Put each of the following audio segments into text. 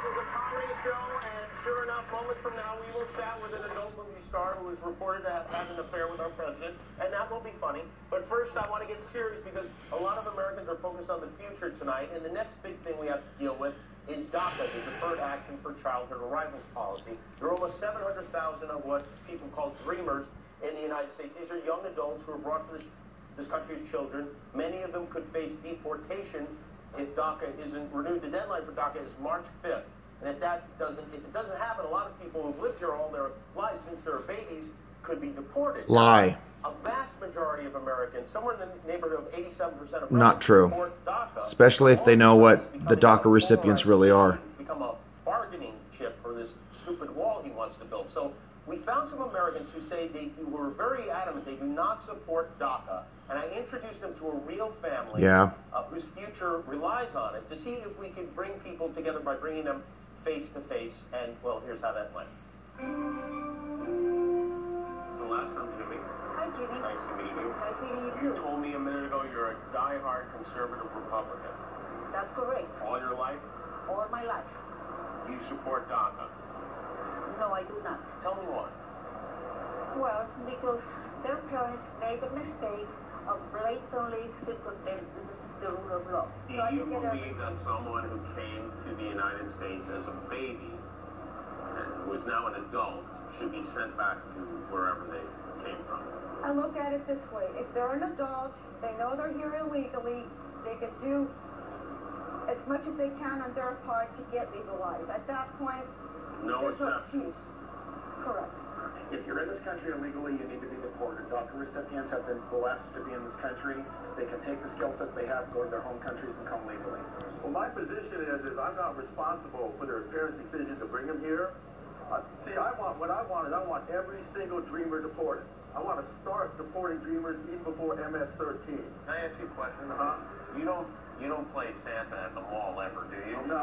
is a comedy show, and sure enough, moments from now, we will chat with an adult movie star who is reported to have had an affair with our president, and that will be funny. But first, I want to get serious because a lot of Americans are focused on the future tonight, and the next big thing we have to deal with is DACA, the Deferred Action for Childhood Arrivals policy. There are almost 700,000 of what people call dreamers in the United States. These are young adults who are brought to this country as children. Many of them could face deportation if DACA isn't renewed. The deadline for DACA is March 5th. And if it doesn't happen, a lot of people who've lived here all their lives since they were babies could be deported. Lie. A vast majority of Americans, somewhere in the neighborhood of 87% of Not true. support DACA. Especially if they know what the DACA recipients really are. Become a bargaining chip for this stupid wall he wants to build. So we found some Americans who say they were very adamant they do not support DACA. And I introduced them to a real family whose future relies on it to see if we could bring people together by bringing them face to face. And, well, here's how that went. So last time, Jimmy. Hi, Jimmy. Nice to meet you. Nice meeting you, You too. told me a minute ago you're a die-hard conservative Republican. That's correct. All your life? All my life. Do you support DACA? No, I do not. Tell me why. Well, because their parents made the mistake of blatantly circumventing the rule of law. Do you believe that someone who came to the United States as a baby and who is now an adult should be sent back to wherever they came from? I look at it this way. If they're an adult, they know they're here illegally, they can do as much as they can on their part to get legalized. At that point, No there's no exceptions. excuse. Correct. If you're in this country illegally, you need to be deported. DACA recipients have been blessed to be in this country. They can take the skill sets they have, go to their home countries, and come legally. Well, my position is I'm not responsible for their parents' decision to bring them here. See, what I want every single dreamer deported. I want to start deporting dreamers even before MS-13. Can I ask you a question? You don't play Santa at the mall ever, do you? No.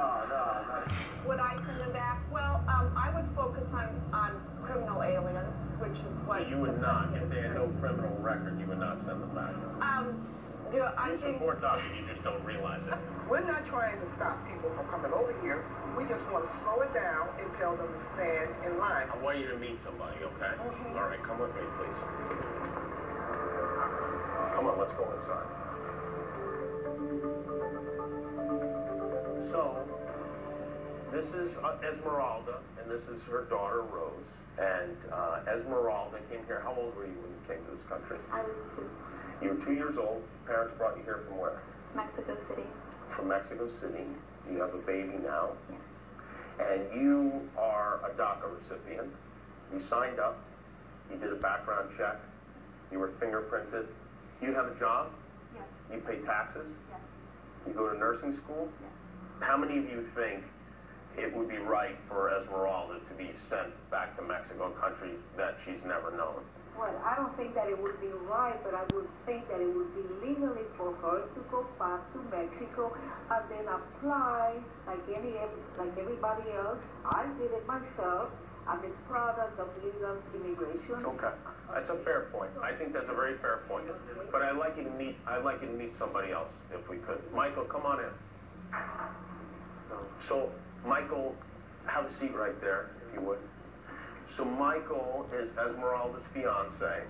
Would I send them back? Well, I would focus on criminal aliens, which is what... You would not. If they had no criminal record, you would not send them back. You know, I You think... support DACA, you just don't realize it. We're not trying to stop people from coming over here. We just want to slow it down and tell them to stand in line. I want you to meet somebody, okay? All right, come with me, please. Come on, let's go inside. So, this is Esmeralda, and this is her daughter, Rose. And Esmeralda came here. How old were you when you came to this country? I was 2. You were 2 years old. Parents brought you here from where? Mexico City. From Mexico City. You have a baby now. Yes. And you are a DACA recipient. You signed up. You did a background check. You were fingerprinted. You have a job. Yes. You pay taxes. Yes. You go to nursing school. Yes. How many of you think it would be right for Esmeralda to be sent back to Mexico, a country that she's never known? Well, I don't think that it would be right, but I would think that it would be legally for her to go back to Mexico and then apply like everybody else. I did it myself. I'm a product of legal immigration. Okay, that's a fair point. I think that's a very fair point. But I'd like you to meet somebody else if we could. Michael, come on in. So, Michael, have a seat right there, if you would. So Michael is Esmeralda's fiance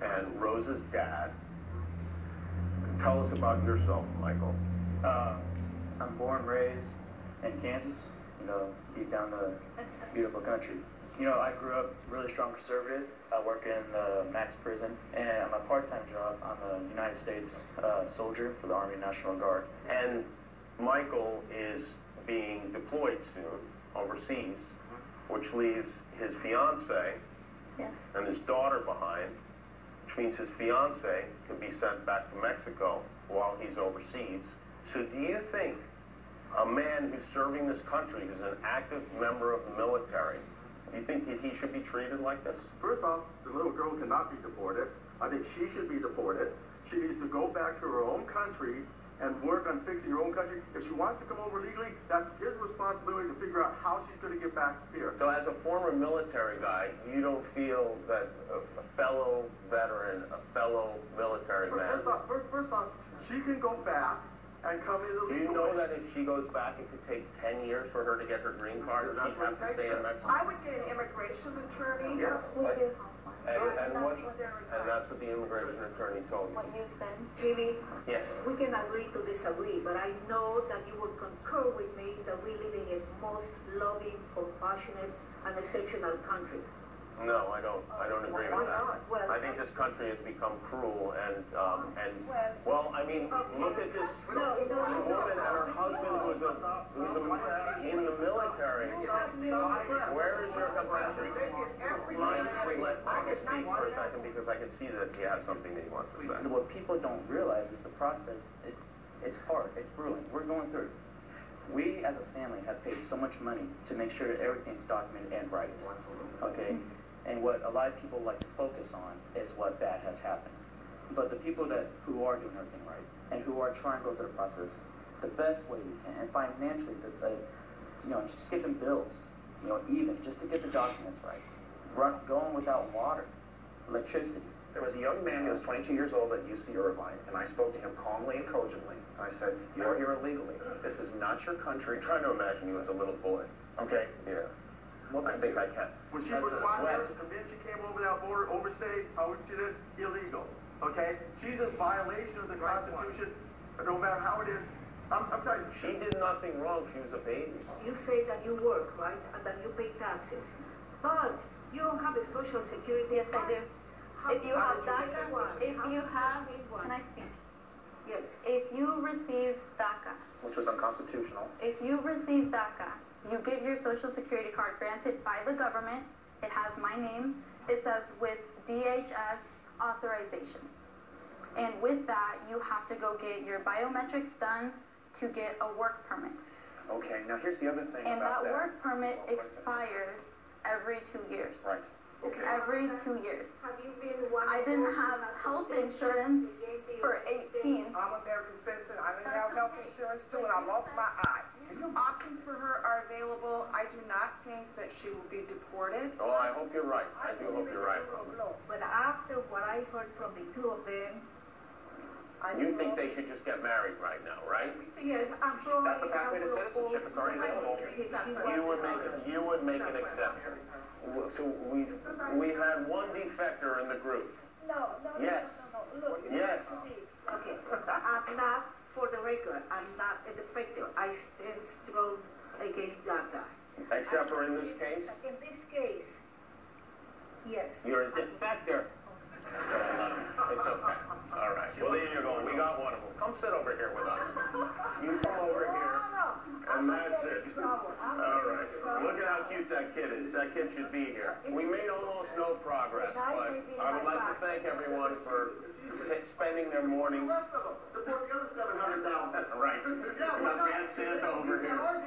and Rose's dad. Tell us about yourself, Michael. I'm born and raised in Kansas, deep down the beautiful country. I grew up really strong conservative. I work in the max prison, and I'm a part-time job. I'm a United States soldier for the Army National Guard. And Michael is being deployed soon overseas, which leaves his fiance and his daughter behind, which means his fiance could be sent back to Mexico while he's overseas. So do you think a man who's serving this country, who's an active member of the military, do you think that he should be treated like this? First off, the little girl cannot be deported. I think she should be deported. She needs to go back to her own country and work on fixing her own country. If she wants to come over legally, that's his responsibility to figure out how she's going to get back here. So as a former military guy, you don't feel that a fellow veteran, a fellow military man... First off, she can go back and come in Do you know that if she goes back, it could take 10 years for her to get her green card, or she'd have to stay in Mexico? I would get an immigration attorney. Yes. And that's what the immigration attorney told me. What you said, Jimmy, Yes. we can agree to disagree, but I know that you will concur with me that we live in a most loving, compassionate, and exceptional country. No, I don't agree with that. Well, I think this country has become cruel and well, I mean, look at this woman and her husband who's in the military. Where is your compassion? Let Mike speak for a second because I can see that he has something that he wants to say. What people don't realize is the process, it's hard, it's grueling. We're going through it. We as a family have paid so much money to make sure that everything's documented and right. Okay? And what a lot of people like to focus on is what bad has happened. But the people who are doing everything right and who are trying to go through the process the best way we can, and financially, just give them bills, even just to get the documents right. Going without water, electricity. There was a young man who was 22 years old at UC Irvine, and I spoke to him calmly and cogently. And I said, "You are here illegally. This is not your country." I'm trying to imagine you as a little boy. Okay? Yeah. Well, I think I can. When she was 5 years convinced she came over that border, overstayed, how would she do this? Illegal. Okay? She's in violation of the Constitution, no matter how it is. I'm telling you. She did nothing wrong. She was a baby. You say that you work, right, and that you pay taxes, but you don't have a social security. Yes, I do. If you have DACA, can I speak? Yes. If you receive DACA, Which was unconstitutional. if you receive DACA, you get your social security card granted by the government. It has my name. It says with DHS authorization. And with that, you have to go get your biometrics done to get a work permit. Okay, now here's the other thing And about that work permit expires every 2 years. Right. Okay. Every 2 years. Have you been one I didn't have health insurance for 18. I'm an American citizen. I didn't have health insurance too, and I lost my eye. Options for her are available. I do not think that she will be deported. Oh, I hope you're right. I do hope you're right, Robert. But after what I heard from the two of them, You think they should just get married right now, right? yes, I'm sure That's a pathway to citizenship. It's already available. You would make an exception. So we had one defector in the group. No. Yes. Look. Yes. Okay. I'm not, for the record, I'm not a defector. I stand strong against DACA. Except for in this case? In this case, yes. You're a defector. It's okay. All right. Well, there you go. We got one of them. Come sit over here with us. You come over here. And that's it. All right. Look at how cute that kid is. That kid should be here. We made almost no progress, but I would like to thank everyone for spending their mornings. Support the other 700,000. Right. We got Van Santa over here. All right.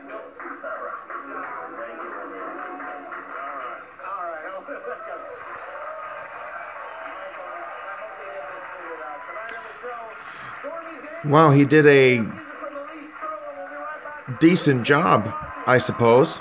Thank you. All right. I'll let that go. Wow, he did a decent job, I suppose.